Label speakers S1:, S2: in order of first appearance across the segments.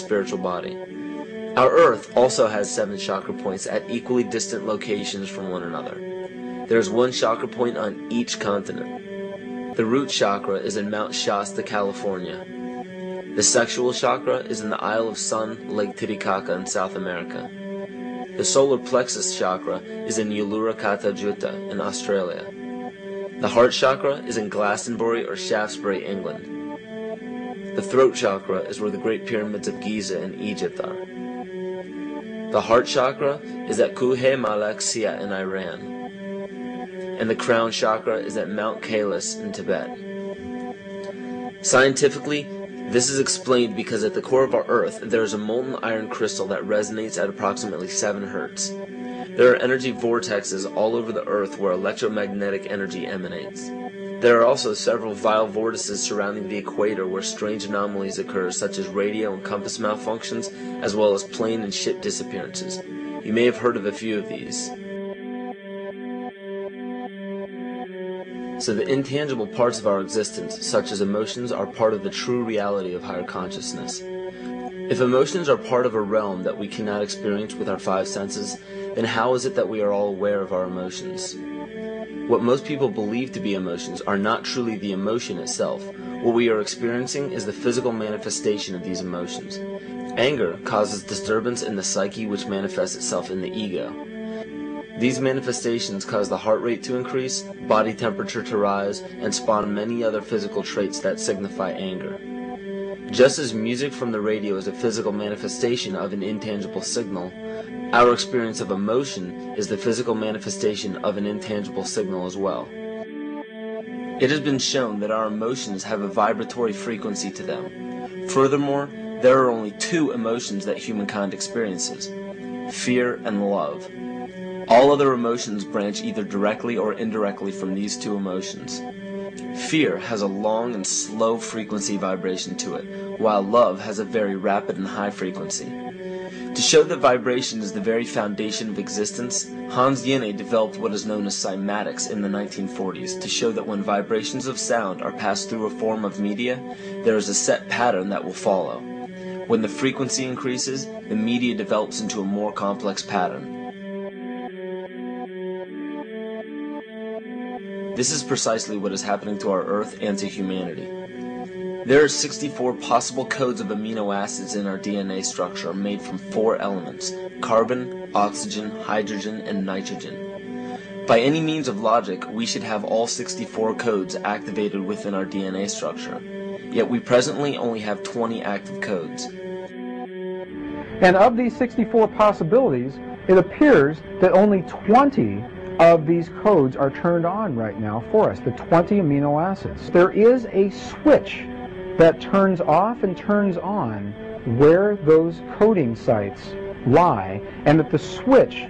S1: spiritual body. Our Earth also has 7 chakra points at equally distant locations from one another. There is 1 chakra point on each continent. The root chakra is in Mount Shasta, California. The sexual chakra is in the Isle of Sun, Lake Titicaca in South America. The solar plexus chakra is in Uluru Juta in Australia. The heart chakra is in Glastonbury or Shaftesbury, England. The throat chakra is where the Great Pyramids of Giza in Egypt are. The heart chakra is at Kuhe Malak Sia in Iran. And the crown chakra is at Mount Kailas in Tibet. Scientifically, this is explained because at the core of our Earth there is a molten iron crystal that resonates at approximately 7 Hz. There are energy vortexes all over the Earth where electromagnetic energy emanates. There are also several vile vortices surrounding the equator where strange anomalies occur, such as radio and compass malfunctions, as well as plane and ship disappearances. You may have heard of a few of these. So the intangible parts of our existence, such as emotions, are part of the true reality of higher consciousness. If emotions are part of a realm that we cannot experience with our 5 senses, then how is it that we are all aware of our emotions? What most people believe to be emotions are not truly the emotion itself. What we are experiencing is the physical manifestation of these emotions. Anger causes disturbance in the psyche, which manifests itself in the ego. These manifestations cause the heart rate to increase, body temperature to rise, and spawn many other physical traits that signify anger. Just as music from the radio is a physical manifestation of an intangible signal, our experience of emotion is the physical manifestation of an intangible signal as well. It has been shown that our emotions have a vibratory frequency to them. Furthermore, there are only 2 emotions that humankind experiences: fear and love. All other emotions branch either directly or indirectly from these 2 emotions. Fear has a long and slow frequency vibration to it, while love has a very rapid and high frequency. To show that vibration is the very foundation of existence, Hans Jenne developed what is known as cymatics in the 1940s to show that when vibrations of sound are passed through a form of media, there is a set pattern that will follow. When the frequency increases, the media develops into a more complex pattern. This is precisely what is happening to our Earth and to humanity. There are 64 possible codes of amino acids in our DNA structure made from 4 elements: carbon, oxygen, hydrogen, and nitrogen. By any means of logic, we should have all 64 codes activated within our DNA structure. Yet we presently only have 20 active codes.
S2: And of these 64 possibilities, it appears that only 20 of these codes are turned on right now for us, the 20 amino acids. There is a switch that turns off and turns on where those coding sites lie, and that the switch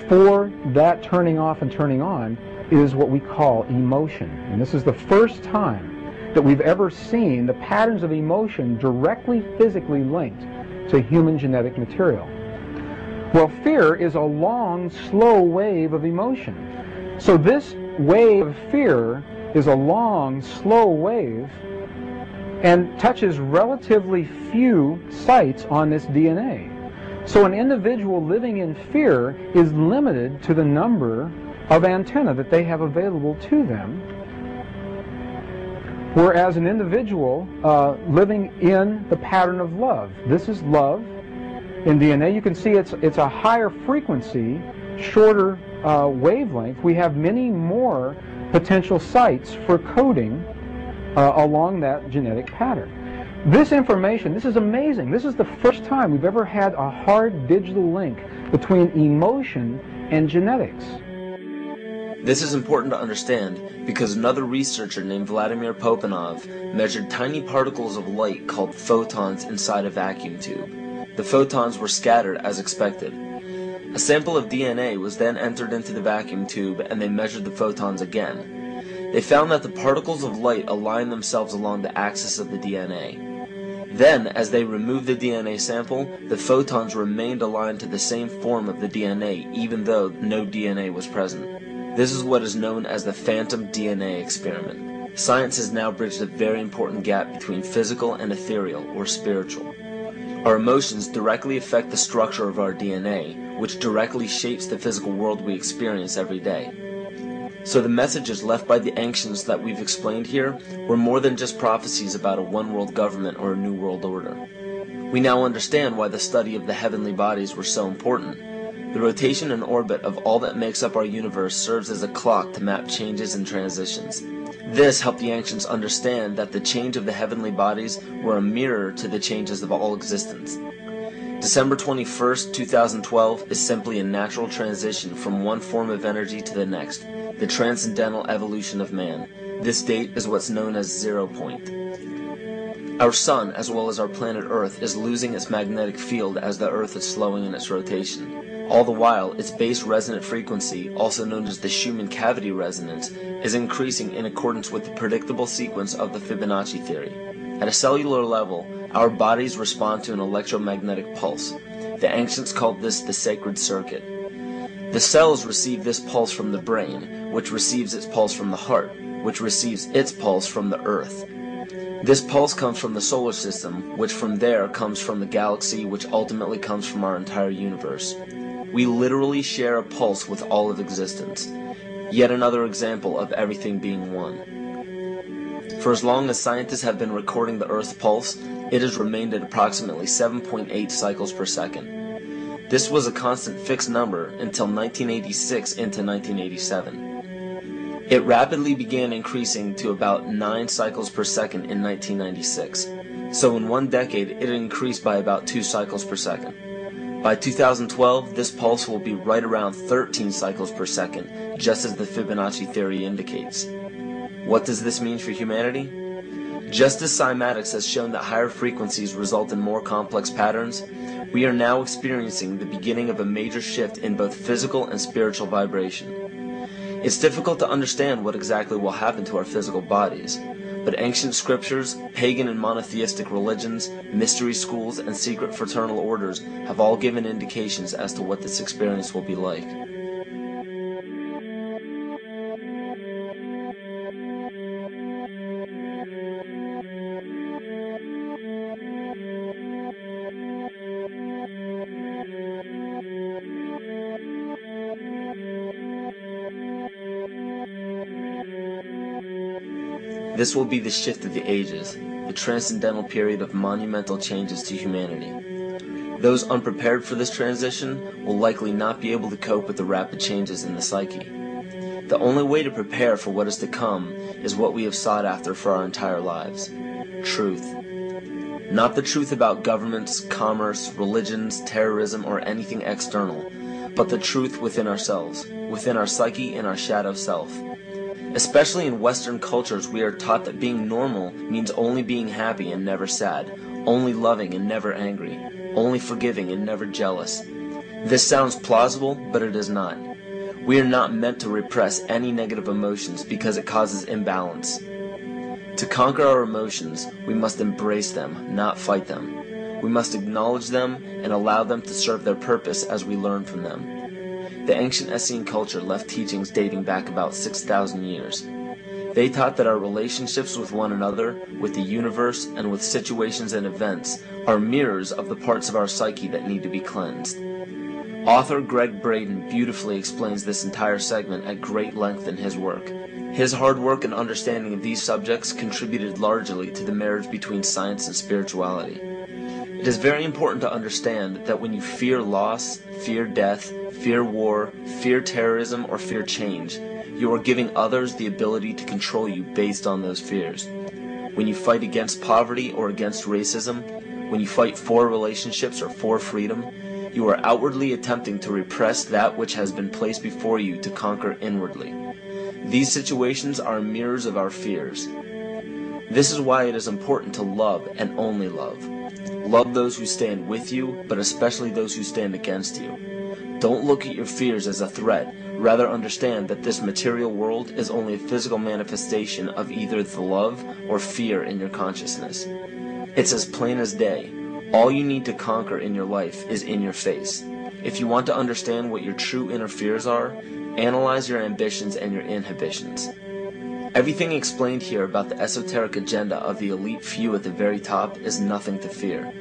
S2: for that turning off and turning on is what we call emotion. And this is the first time that we've ever seen the patterns of emotion directly physically linked to human genetic material. Well, fear is a long, slow wave of emotion. So this wave of fear is a long, slow wave and touches relatively few sites on this DNA. So an individual living in fear is limited to the number of antennae that they have available to them, whereas an individual living in the pattern of love, this is love. In DNA, you can see it's a higher frequency, shorter wavelength. We have many more potential sites for coding along that genetic pattern. This information, this is amazing. This is the first time we've ever had a hard digital link between emotion and genetics.
S1: This is important to understand because another researcher named Vladimir Popanov measured tiny particles of light called photons inside a vacuum tube. The photons were scattered as expected. A sample of DNA was then entered into the vacuum tube and they measured the photons again. They found that the particles of light aligned themselves along the axis of the DNA. Then, as they removed the DNA sample, the photons remained aligned to the same form of the DNA even though no DNA was present. This is what is known as the phantom DNA experiment. Science has now bridged a very important gap between physical and ethereal, or spiritual. Our emotions directly affect the structure of our DNA, which directly shapes the physical world we experience every day. So the messages left by the ancients that we've explained here were more than just prophecies about a one-world government or a new world order. We now understand why the study of the heavenly bodies were so important. The rotation and orbit of all that makes up our universe serves as a clock to map changes and transitions. This helped the ancients understand that the change of the heavenly bodies were a mirror to the changes of all existence. December 21st, 2012 is simply a natural transition from one form of energy to the next, the transcendental evolution of man. This date is what's known as 0 point. Our sun, as well as our planet Earth, is losing its magnetic field as the Earth is slowing in its rotation. All the while, its base resonant frequency, also known as the Schumann cavity resonance, is increasing in accordance with the predictable sequence of the Fibonacci theory. At a cellular level, our bodies respond to an electromagnetic pulse. The ancients called this the sacred circuit. The cells receive this pulse from the brain, which receives its pulse from the heart, which receives its pulse from the earth. This pulse comes from the solar system, which from there comes from the galaxy, which ultimately comes from our entire universe. We literally share a pulse with all of existence. Yet another example of everything being one. For as long as scientists have been recording the Earth's pulse, it has remained at approximately 7.8 cycles per second. This was a constant fixed number until 1986 into 1987. It rapidly began increasing to about 9 cycles per second in 1996. So in one decade, it increased by about 2 cycles per second. By 2012, this pulse will be right around 13 cycles per second, just as the Fibonacci theory indicates. What does this mean for humanity? Just as cymatics has shown that higher frequencies result in more complex patterns, we are now experiencing the beginning of a major shift in both physical and spiritual vibration. It's difficult to understand what exactly will happen to our physical bodies, but ancient scriptures, pagan and monotheistic religions, mystery schools, and secret fraternal orders have all given indications as to what this experience will be like. This will be the shift of the ages, the transcendental period of monumental changes to humanity. Those unprepared for this transition will likely not be able to cope with the rapid changes in the psyche. The only way to prepare for what is to come is what we have sought after for our entire lives: truth. Not the truth about governments, commerce, religions, terrorism, or anything external, but the truth within ourselves, within our psyche and our shadow self. Especially in Western cultures, we are taught that being normal means only being happy and never sad, only loving and never angry, only forgiving and never jealous. This sounds plausible, but it is not. We are not meant to repress any negative emotions because it causes imbalance. To conquer our emotions, we must embrace them, not fight them. We must acknowledge them and allow them to serve their purpose as we learn from them. The ancient Essene culture left teachings dating back about 6,000 years. They taught that our relationships with one another, with the universe, and with situations and events are mirrors of the parts of our psyche that need to be cleansed. Author Greg Braden beautifully explains this entire segment at great length in his work. His hard work and understanding of these subjects contributed largely to the marriage between science and spirituality. It is very important to understand that when you fear loss, fear death, fear war, fear terrorism, or fear change, you are giving others the ability to control you based on those fears. When you fight against poverty or against racism, when you fight for relationships or for freedom, you are outwardly attempting to repress that which has been placed before you to conquer inwardly. These situations are mirrors of our fears. This is why it is important to love and only love. Love those who stand with you, but especially those who stand against you. Don't look at your fears as a threat. Rather understand that this material world is only a physical manifestation of either the love or fear in your consciousness. It's as plain as day. All you need to conquer in your life is in your face. If you want to understand what your true inner fears are, analyze your ambitions and your inhibitions. Everything explained here about the esoteric agenda of the elite few at the very top is nothing to fear.